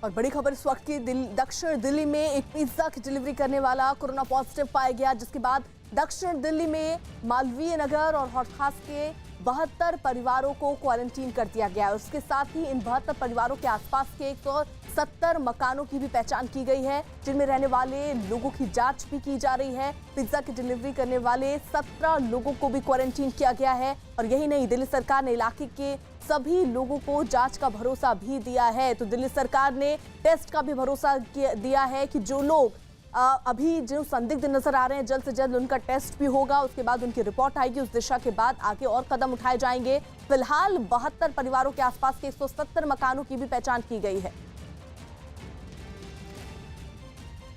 और बड़ी खबर इस वक्त की दक्षिण दिल्ली में एक पिज्जा की डिलीवरी करने वाला कोरोना पॉजिटिव पाया गया, जिसके बाद दक्षिण दिल्ली में मालवीय नगर और हौस के 72 परिवारों को क्वारंटीन कर दिया गया है। उसके साथ ही इन 72 परिवारों के आसपास के 170 मकानों की भी पहचान की गई है, जिनमें रहने वाले लोगों की जांच भी की जा रही है। पिज्जा की डिलीवरी करने वाले 17 लोगों को भी क्वारंटीन किया गया है। और यही नहीं, दिल्ली सरकार ने इलाके के सभी लोगों को जांच का भरोसा भी दिया है। तो दिल्ली सरकार ने टेस्ट का भी भरोसा दिया है कि जो लोग अभी जो संदिग्ध नजर आ रहे हैं, जल्द से जल्द उनका टेस्ट भी होगा। उसके बाद उनकी रिपोर्ट आएगी, उस दिशा के बाद आगे और कदम उठाए जाएंगे। फिलहाल 72 परिवारों के आसपास के 170 मकानों की भी पहचान की गई है।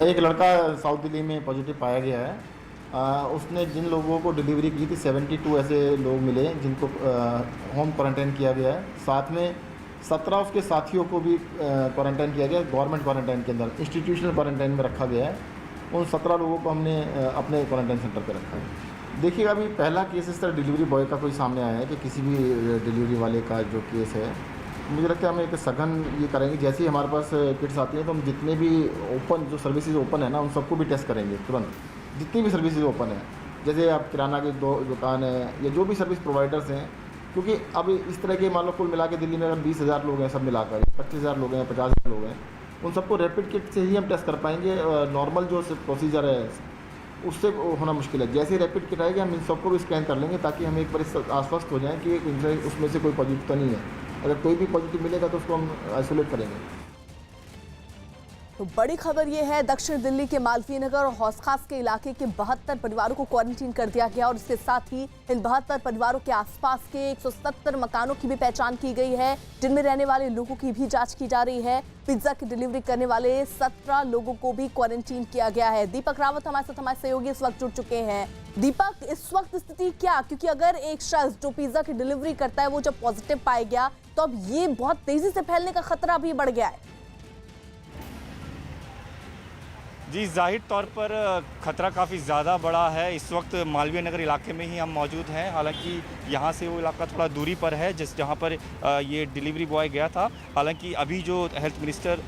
एक लड़का साउथ दिल्ली में पॉजिटिव पाया गया है। उसने जिन लोगों को डिलीवरी की थी 72 ऐसे लोग मिले जिनको होम क्वारंटाइन किया गया है। साथ में 17 उसके साथियों को भी क्वारंटाइन किया गया है। गवर्नमेंट क्वारंटाइन के अंदर इंस्टीट्यूशनल क्वारंटाइन में रखा गया है। उन 17 लोगों को हमने अपने क्वारंटाइन सेंटर पर रखा है। देखिए, अभी पहला केस इस तरह डिलीवरी बॉय का कोई सामने आया है कि किसी भी डिलीवरी वाले का जो केस है, मुझे लगता है हम एक सघन ये करेंगे। जैसे ही हमारे पास किट्स आती हैं तो हम जितने भी ओपन जो सर्विसेज ओपन है ना, उन सबको भी टेस्ट करेंगे तुरंत। जितनी भी सर्विसेज ओपन है, जैसे आप किराना की दुकान है या जो भी सर्विस प्रोवाइडर्स हैं, क्योंकि अब इस तरह के मान लो कुल मिला के दिल्ली में अगर 20,000 लोग हैं सब मिलाकर, 25,000 लोग हैं, 50,000 लोग हैं, उन सबको रैपिड किट से ही हम टेस्ट कर पाएंगे। नॉर्मल जो प्रोसीजर है उससे होना मुश्किल है। जैसे रैपिड किट आएगी हम इन सबको भी स्कैन कर लेंगे, ताकि हम एक बार आश्वस्त हो जाएं कि उसमें से कोई पॉजिटिव नहीं है। अगर कोई भी पॉजिटिव मिलेगा तो उसको हम आइसोलेट करेंगे। तो बड़ी खबर यह है, दक्षिण दिल्ली के मालवीय नगर और हौस खास के इलाके के 72 परिवारों को क्वारंटीन कर दिया गया। और इसके साथ ही इन 72 परिवारों के आसपास के 170 मकानों की भी पहचान की गई है, जिनमें रहने वाले लोगों की भी जांच की जा रही है। पिज्जा की डिलीवरी करने वाले 17 लोगों को भी क्वारंटीन किया गया है। दीपक रावत हमारे साथ, हमारे सहयोगी इस वक्त जुड़ चुके हैं। दीपक, इस वक्त स्थिति क्या, क्योंकि अगर एक शख्स जो पिज्जा की डिलीवरी करता है वो जब पॉजिटिव पाया गया, तो अब ये बहुत तेजी से फैलने का खतरा भी बढ़ गया है। जी, जाहिर तौर पर ख़तरा काफ़ी ज़्यादा बड़ा है। इस वक्त मालवीय नगर इलाके में ही हम मौजूद हैं। हालांकि यहाँ से वो इलाका थोड़ा दूरी पर है जहाँ पर ये डिलीवरी बॉय गया था। हालांकि अभी जो हेल्थ मिनिस्टर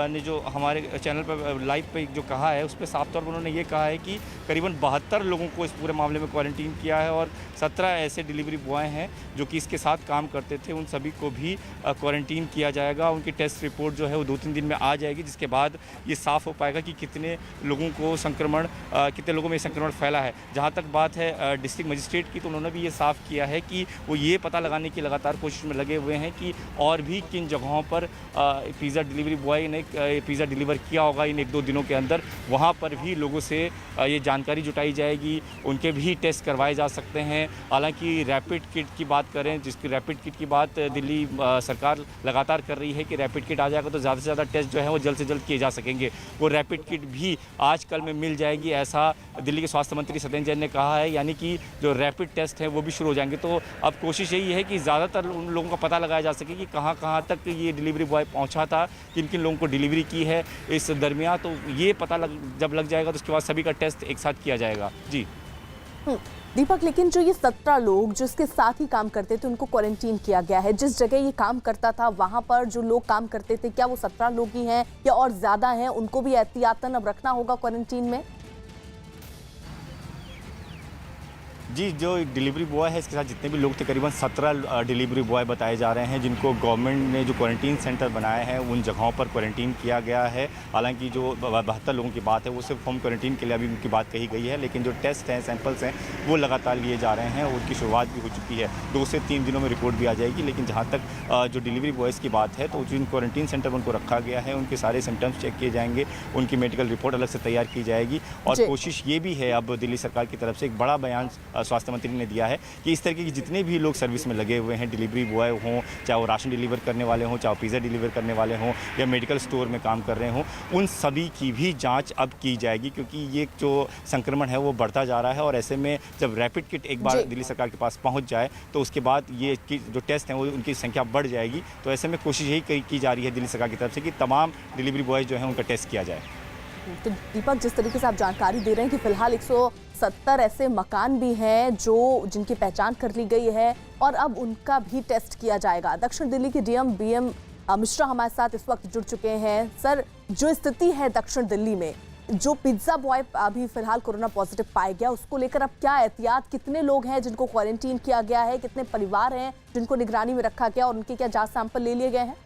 ने जो हमारे चैनल पर लाइव पे जो कहा है, उस पर साफ तौर पर उन्होंने ये कहा है कि करीबन 72 लोगों को इस पूरे मामले में क्वारंटीन किया है और 17 ऐसे डिलीवरी बॉय हैं जो कि इसके साथ काम करते थे, उन सभी को भी क्वारंटीन किया जाएगा। उनकी टेस्ट रिपोर्ट जो है वो 2-3 दिन में आ जाएगी, जिसके बाद ये साफ़ हो पाएगा कि कितने लोगों को कितने लोगों में संक्रमण फैला है। जहाँ तक बात है डिस्ट्रिक्ट मजिस्ट्रेट की, तो उन्होंने भी ये साफ़ किया है कि वो ये पता लगाने की लगातार कोशिश में लगे हुए हैं कि और भी किन जगहों पर पिज़्ज़ा डिलीवरी बॉय ने पिज़्ज़ा डिलीवर किया होगा इन 1-2 दिनों के अंदर। वहाँ पर भी लोगों से ये जानकारी जुटाई जाएगी, उनके भी टेस्ट करवाए जा सकते हैं। हालांकि रैपिड किट की बात करें, जिसकी रैपिड किट की बात दिल्ली सरकार लगातार कर रही है कि रैपिड किट आ जाएगा तो ज़्यादा से ज़्यादा टेस्ट जो है वो जल्द से जल्द किए जा सकेंगे। वो रैपिड किट भी आज कल में मिल जाएगी, ऐसा दिल्ली के स्वास्थ्य मंत्री सत्येंद्र जैन ने कहा है। यानी कि जो रैपिड टेस्ट हैं वो भी शुरू हो जाएंगे। तो अब कोशिश यही है कि ज़्यादातर उन लोगों का पता लगाया जा सके कि कहाँ कहाँ तक ये डिलीवरी बॉय पहुँचा था, किन किन लोगों को डिलीवरी की है इस दरमियान। तो ये पता जब लग जाएगा तो उसके बाद सभी का टेस्ट एक साथ किया जाएगा। जी दीपक, लेकिन जो ये 17 लोग जो इसके साथ ही काम करते थे उनको क्वारंटीन किया गया है। जिस जगह ये काम करता था वहां पर जो लोग काम करते थे, क्या वो 17 लोग ही हैं या और ज्यादा हैं? उनको भी एहतियातन अब रखना होगा क्वारंटीन में। जी, जो डिलीवरी बॉय है इसके साथ जितने भी लोग थे, करीबन 17 डिलीवरी बॉय बताए जा रहे हैं, जिनको गवर्नमेंट ने जो क्वारंटीन सेंटर बनाए हैं उन जगहों पर क्वारंटीन किया गया है। हालांकि जो 72 लोगों की बात है वो सिर्फ होम क्वारंटीन के लिए अभी उनकी बात कही गई है, लेकिन जो टेस्ट हैं, सैंपल्स हैं, वो लगातार लिए जा रहे हैं। उनकी शुरुआत भी हो चुकी है। 2 से 3 दिनों में रिपोर्ट भी आ जाएगी। लेकिन जहाँ तक जो डिलीवरी बॉयज़ की बात है, तो जिन क्वारंटीन सेंटर में उनको रखा गया है उनके सारे सिम्टम्स चेक किए जाएंगे, उनकी मेडिकल रिपोर्ट अलग से तैयार की जाएगी। और कोशिश ये भी है, अब दिल्ली सरकार की तरफ से एक बड़ा बयान स्वास्थ्य मंत्री ने दिया है कि इस तरीके के जितने भी लोग सर्विस में लगे हुए हैं, डिलीवरी बॉय हों, चाहे वो राशन डिलीवर करने वाले हों, चाहे पिज़्ज़ा डिलीवर करने वाले हों या मेडिकल स्टोर में काम कर रहे हों, उन सभी की भी जांच अब की जाएगी। क्योंकि ये जो संक्रमण है वो बढ़ता जा रहा है। और ऐसे में जब रैपिड किट एक बार दिल्ली सरकार के पास पहुंच जाए तो उसके बाद ये जो टेस्ट हैं वो उनकी संख्या बढ़ जाएगी। तो ऐसे में कोशिश यही की जा रही है दिल्ली सरकार की तरफ से कि तमाम डिलीवरी बॉय जो हैं उनका टेस्ट किया जाए। तो दीपक, जिस तरीके से आप जानकारी दे रहे हैं कि फिलहाल 170 ऐसे मकान भी हैं जो जिनकी पहचान कर ली गई है और अब उनका भी टेस्ट किया जाएगा। दक्षिण दिल्ली के डीएम बीएम मिश्रा हमारे साथ इस वक्त जुड़ चुके हैं। सर, जो स्थिति है दक्षिण दिल्ली में, जो पिज्जा बॉय अभी फिलहाल कोरोना पॉजिटिव पाया गया, उसको लेकर अब क्या एहतियात, कितने लोग हैं जिनको क्वारंटीन किया गया है, कितने परिवार हैं जिनको निगरानी में रखा गया और उनके क्या जांच सैंपल ले लिए गए हैं?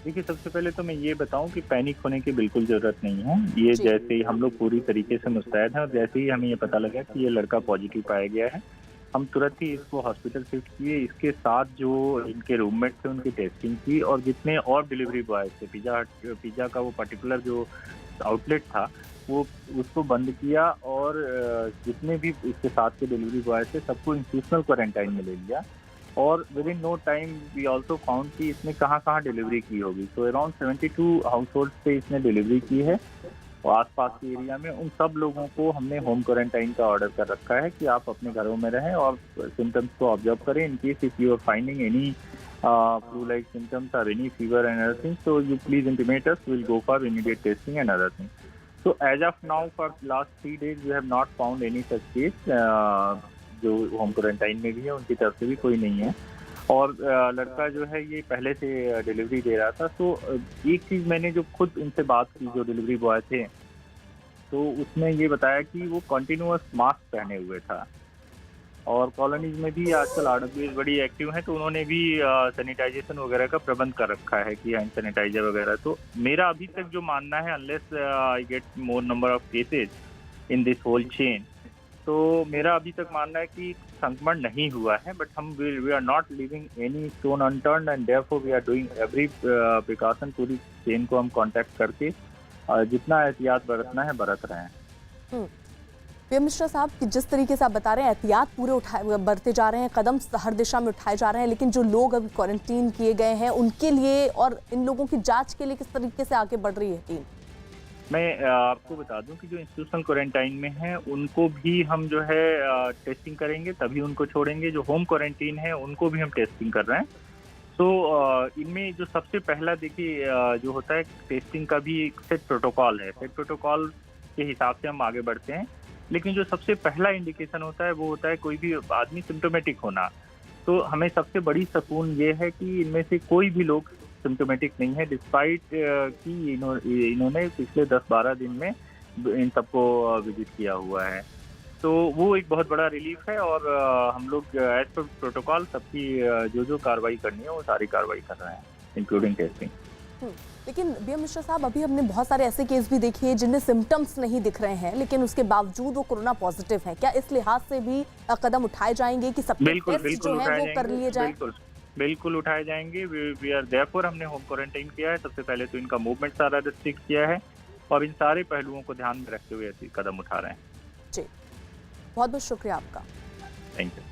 देखिए, सबसे पहले तो मैं ये बताऊं कि पैनिक होने की बिल्कुल जरूरत नहीं है। ये जैसे ही हम लोग पूरी तरीके से मुस्तैद हैं और जैसे ही हमें ये पता लगा कि ये लड़का पॉजिटिव पाया गया है, हम तुरंत ही इसको हॉस्पिटल शिफ्ट किए। इसके साथ जो इनके रूममेट थे उनकी टेस्टिंग की और जितने और डिलीवरी बॉय थे, पिज्जा का वो पर्टिकुलर जो आउटलेट था वो उसको बंद किया और जितने भी इसके साथ के डिलीवरी बॉय थे सबको इंस्टीट्यूशनल क्वारंटाइन में ले लिया। और within no time we also found कि इसने कहाँ कहाँ डिलीवरी की होगी। तो अराउंड 72 हाउस होल्ड पे इसने डिलीवरी की है और आसपास के एरिया में उन सब लोगों को हमने होम क्वारंटाइन का ऑर्डर कर रखा है कि आप अपने घरों में रहें और सिम्टम्स को ऑब्जर्व करें। In case if you are finding any flu like symptoms or any fever and other things, so you please intimate us. We'll go for immediate testing and other things. So as of now, for last 3 days, we have not found any such case. जो home quarantine में भी है उनकी तरफ से भी कोई नहीं है। और लड़का जो है ये पहले से डिलीवरी दे रहा था। तो एक चीज़ मैंने जो खुद इनसे बात की, जो डिलीवरी बॉय थे, तो उसने ये बताया कि वो कंटिन्यूअस मास्क पहने हुए था। और कॉलोनीज में भी आजकल RWS बड़ी एक्टिव हैं, तो उन्होंने भी सैनिटाइजेशन वगैरह का प्रबंध कर रखा है कि हैंड सैनिटाइजर वगैरह। तो मेरा अभी तक जो मानना है, unless I get more number of cases in this whole chain, तो मेरा अभी तक मानना है कि संक्रमण नहीं हुआ है। बट हम we are not leaving any stone unturned and therefore we are doing every precaution. पूरी चेन को हम कांटेक्ट करके जितना एहतियात बरतना है बरत रहे हैं। PM मिश्रा साहब, कि जिस तरीके से आप बता रहे हैं एहतियात पूरे बरते जा रहे हैं, कदम हर दिशा में उठाए जा रहे हैं, लेकिन जो लोग अभी क्वारंटीन किए गए हैं उनके लिए और इन लोगों की जांच के लिए किस तरीके से आगे बढ़ रही है टीम? मैं आपको बता दूं कि जो इंस्टीट्यूशनल क्वारंटाइन में हैं उनको भी हम जो है टेस्टिंग करेंगे, तभी उनको छोड़ेंगे। जो होम क्वारंटीन है उनको भी हम टेस्टिंग कर रहे हैं। तो इनमें जो सबसे पहला देखिए जो होता है, टेस्टिंग का भी एक सेट प्रोटोकॉल है। सेट प्रोटोकॉल के हिसाब से हम आगे बढ़ते हैं। लेकिन जो सबसे पहला इंडिकेशन होता है वो होता है कोई भी आदमी सिम्टोमेटिक होना। तो हमें सबसे बड़ी सुकून ये है कि इनमें से कोई भी लोग सिम्टोमेटिक नहीं है, डिस्पाइट कि इन्होंने पिछले 10-12 दिन में इन सबको विजिट किया हुआ है। तो वो एक बहुत बड़ा रिलीफ है। और हम लोग एज पर प्रोटोकॉल सबकी जो कार्रवाई करनी है वो सारी कार्रवाई कर रहे हैं, इंक्लूडिंग टेस्टिंग। लेकिन PM मिश्रा साहब, अभी हमने बहुत सारे ऐसे केस भी देखे हैं जिनमें सिम्टम्स नहीं दिख रहे हैं, लेकिन उसके बावजूद वो कोरोना पॉजिटिव हैं। क्या इस लिहाज से भी कदम उठाए जाएंगे कि सब टेस्ट जो है वो कर लिए जाए? बिल्कुल उठाए जाएंगे। वी आर देयरफॉर हमने होम क्वारंटाइन किया है। सबसे पहले तो इनका मूवमेंट सारा रिस्ट्रिक्ट किया है और इन सारे पहलुओं को ध्यान में रखते हुए ऐसे कदम उठा रहे हैं। जी, बहुत बहुत शुक्रिया आपका। Thank you.